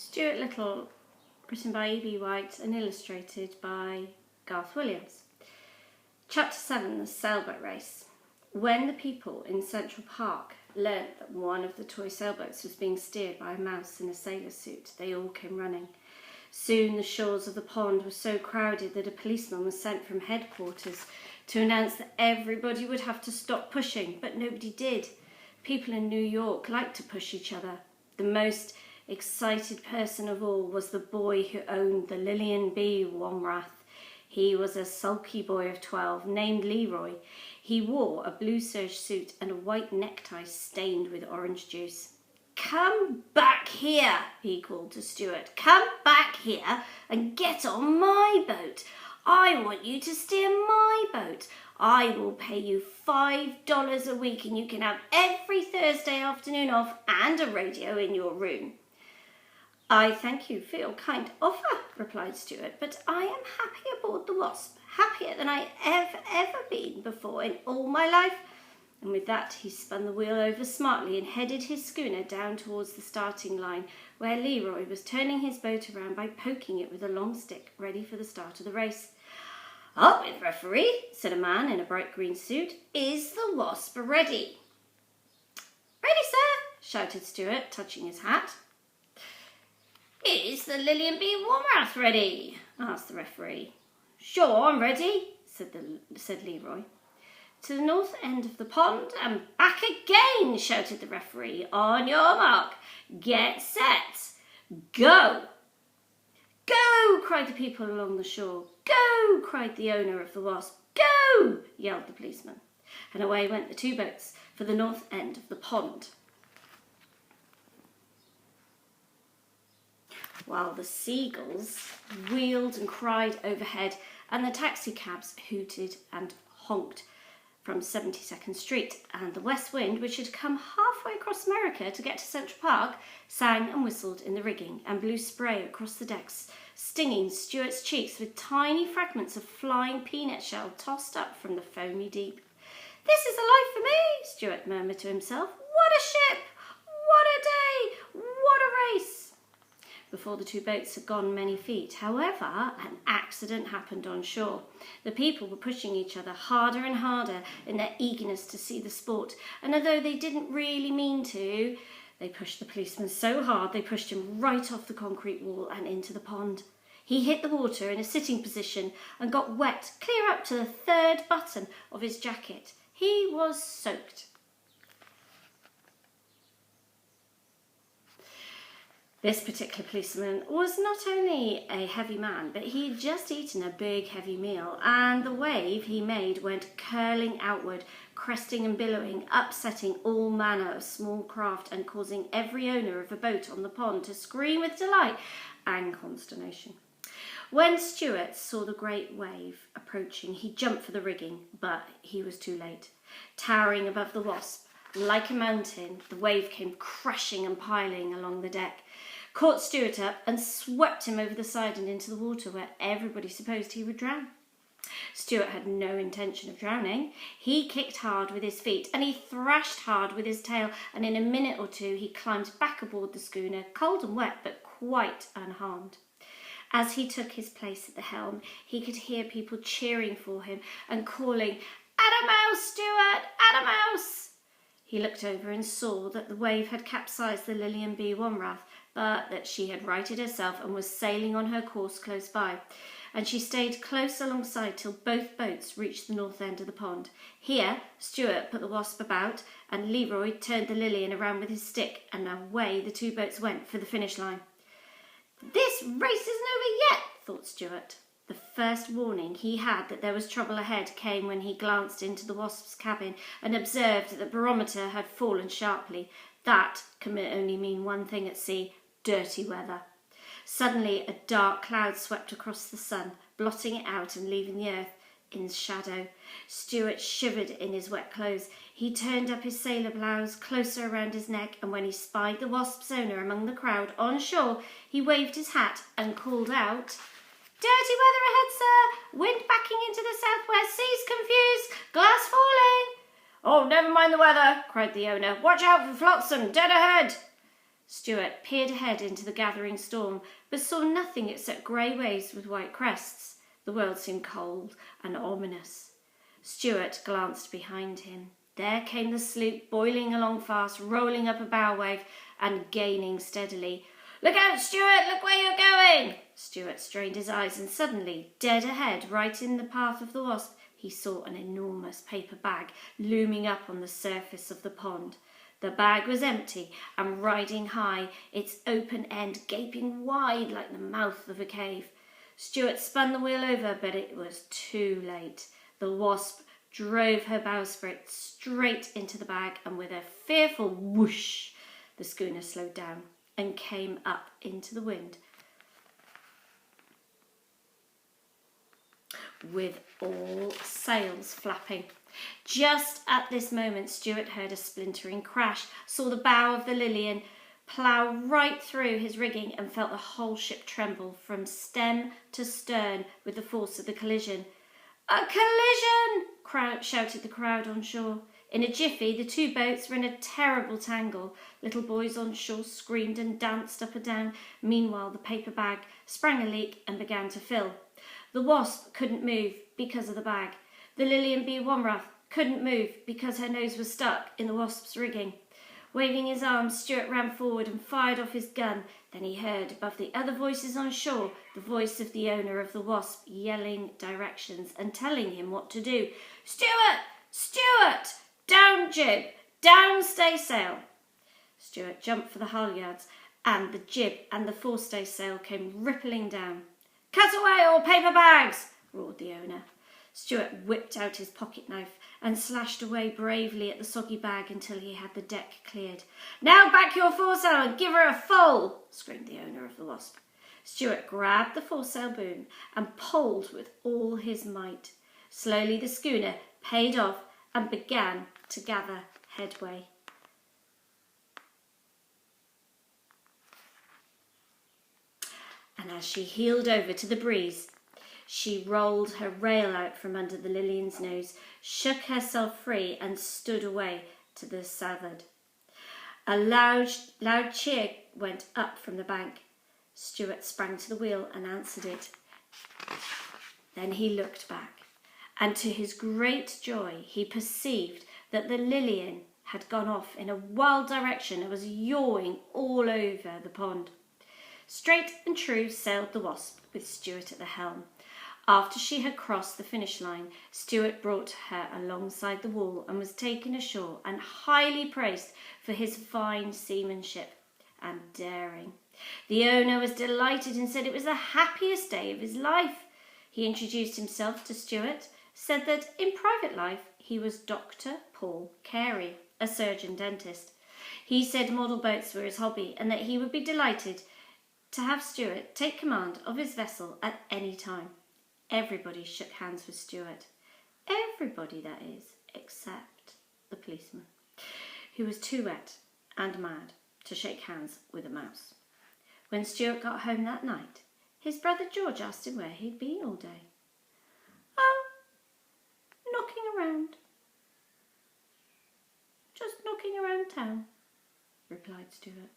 Stuart Little, written by E.B. White and illustrated by Garth Williams. Chapter 7, The Sailboat Race. When the people in Central Park learnt that one of the toy sailboats was being steered by a mouse in a sailor suit, they all came running. Soon the shores of the pond were so crowded that a policeman was sent from headquarters to announce that everybody would have to stop pushing, but nobody did. People in New York liked to push each other. The most excited person of all was the boy who owned the Lillian B. Womrath. He was a sulky boy of 12 named Leroy. He wore a blue serge suit and a white necktie stained with orange juice. "Come back here," he called to Stuart. "Come back here and get on my boat. I want you to steer my boat. I will pay you $5 a week and you can have every Thursday afternoon off and a radio in your room." "I thank you for your kind offer," replied Stuart, "but I am happy aboard the Wasp, happier than I have ever been before in all my life." And with that he spun the wheel over smartly and headed his schooner down towards the starting line, where Leroy was turning his boat around by poking it with a long stick, ready for the start of the race. "Up with, referee," said a man in a bright green suit. "Is the Wasp ready?" "Ready, sir," shouted Stuart, touching his hat. "Is the Lillian B. Womrath ready?" asked the referee. "Sure, I'm ready," said Leroy. "To the north end of the pond and back again," shouted the referee. "On your mark, get set, go!" "Go!" cried the people along the shore. "Go!" cried the owner of the Wasp. "Go!" yelled the policeman. And away went the two boats for the north end of the pond. While the seagulls wheeled and cried overhead and the taxicabs hooted and honked from 72nd Street, and the west wind, which had come halfway across America to get to Central Park, sang and whistled in the rigging and blew spray across the decks, stinging Stuart's cheeks with tiny fragments of flying peanut shell tossed up from the foamy deep. "This is a life for me," Stuart murmured to himself. "What a ship! What a day! What a race!" Before the two boats had gone many feet, however, an accident happened on shore. The people were pushing each other harder and harder in their eagerness to see the sport, and although they didn't really mean to, they pushed the policeman so hard they pushed him right off the concrete wall and into the pond. He hit the water in a sitting position and got wet clear up to the third button of his jacket. He was soaked. This particular policeman was not only a heavy man, but he had just eaten a big heavy meal, and the wave he made went curling outward, cresting and billowing, upsetting all manner of small craft and causing every owner of a boat on the pond to scream with delight and consternation. When Stuart saw the great wave approaching, he jumped for the rigging, but he was too late. Towering above the Wasp, like a mountain, the wave came crashing and piling along the deck, caught Stuart up and swept him over the side and into the water where everybody supposed he would drown. Stuart had no intention of drowning. He kicked hard with his feet and he thrashed hard with his tail, and in a minute or two he climbed back aboard the schooner, cold and wet but quite unharmed. As he took his place at the helm, he could hear people cheering for him and calling, "Add a mouse, Stuart! Add a mouse!" He looked over and saw that the wave had capsized the Lillian B. Womrath, but that she had righted herself and was sailing on her course close by, and she stayed close alongside till both boats reached the north end of the pond. Here Stuart put the Wasp about, and Leroy turned the Lillian around with his stick, and away the two boats went for the finish line. "This race isn't over yet," thought Stuart. The first warning he had that there was trouble ahead came when he glanced into the Wasp's cabin and observed that the barometer had fallen sharply. That can only mean one thing at sea: dirty weather. Suddenly a dark cloud swept across the sun, blotting it out and leaving the earth in shadow. Stuart shivered in his wet clothes. He turned up his sailor blouse closer around his neck, and when he spied the Wasp's owner among the crowd on shore, he waved his hat and called out, "Dirty weather ahead, sir. Wind backing into the southwest. Seas confused. Glass falling." "Oh, never mind the weather," cried the owner. "Watch out for flotsam. Dead ahead." Stuart peered ahead into the gathering storm, but saw nothing except grey waves with white crests. The world seemed cold and ominous. Stuart glanced behind him. There came the sloop, boiling along fast, rolling up a bow wave and gaining steadily. "Look out, Stuart! Look where you're going!" Stuart strained his eyes, and suddenly, dead ahead, right in the path of the Wasp, he saw an enormous paper bag looming up on the surface of the pond. The bag was empty and riding high, its open end gaping wide like the mouth of a cave. Stuart spun the wheel over, but it was too late. The Wasp drove her bowsprit straight into the bag, and with a fearful whoosh, the schooner slowed down and came up into the wind with all sails flapping. Just at this moment, Stuart heard a splintering crash, saw the bow of the Lilian plough right through his rigging, and felt the whole ship tremble from stem to stern with the force of the collision. "A collision!" shouted the crowd on shore. In a jiffy, the two boats were in a terrible tangle. Little boys on shore screamed and danced up and down. Meanwhile, the paper bag sprang a leak and began to fill. The Wasp couldn't move because of the bag. The Lilian B. Wanrath couldn't move because her nose was stuck in the Wasp's rigging. Waving his arms, Stuart ran forward and fired off his gun. Then he heard, above the other voices on shore, the voice of the owner of the Wasp yelling directions and telling him what to do. "Stuart! Stuart! Down jib! Down staysail!" Stuart jumped for the halyards, and the jib and the forestaysail came rippling down. "Cut away, all paper bags!" roared the owner. Stuart whipped out his pocket knife and slashed away bravely at the soggy bag until he had the deck cleared. "Now back your foresail and give her a full!" screamed the owner of the Wasp. Stuart grabbed the foresail boom and pulled with all his might. Slowly the schooner paid off and began to gather headway. And as she heeled over to the breeze, she rolled her rail out from under the Lilian's nose, shook herself free, and stood away to the southward. A loud cheer went up from the bank. Stuart sprang to the wheel and answered it. Then he looked back, and to his great joy he perceived that the Lilian had gone off in a wild direction and was yawing all over the pond. Straight and true sailed the Wasp, with Stuart at the helm. After she had crossed the finish line, Stuart brought her alongside the wall and was taken ashore and highly praised for his fine seamanship and daring. The owner was delighted and said it was the happiest day of his life. He introduced himself to Stuart, said that in private life he was Dr. Paul Carey, a surgeon-dentist. He said model boats were his hobby and that he would be delighted to have Stuart take command of his vessel at any time. Everybody shook hands with Stuart. Everybody, that is, except the policeman, who was too wet and mad to shake hands with a mouse. When Stuart got home that night, his brother George asked him where he'd been all day. "Oh, knocking around. Just knocking around town," replied Stuart.